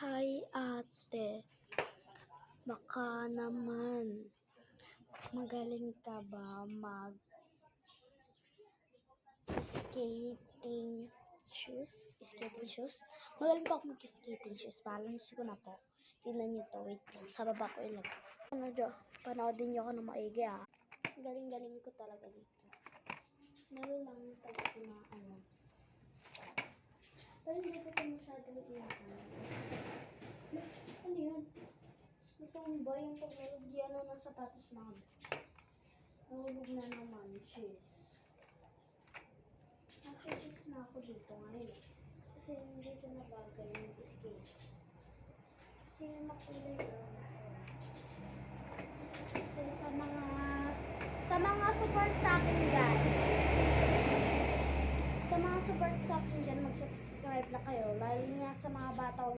Hi ate, baka naman magaling ka ba mag-skating shoes? Magaling po ako mag-skating shoes. Balance ko na po. Tingnan nyo to. Wait lang. Sa baba ko ilagay. Panoodin nyo ako ng maigi ah. Galing-galing ko talaga dito. Meron lang talaga na pero hindi ko ito masyadong ano yun? Itong ba yung paglalagyan ng sapatos na nahulog na naman, cheese. Actually, cheese na ako dito ngayon. Kasi hindi ko na bagay yung skate. Kasi makulay lang. So, sa mga support sa akin dyan, mag-subscribe na kayo. Lalo nga sa mga bata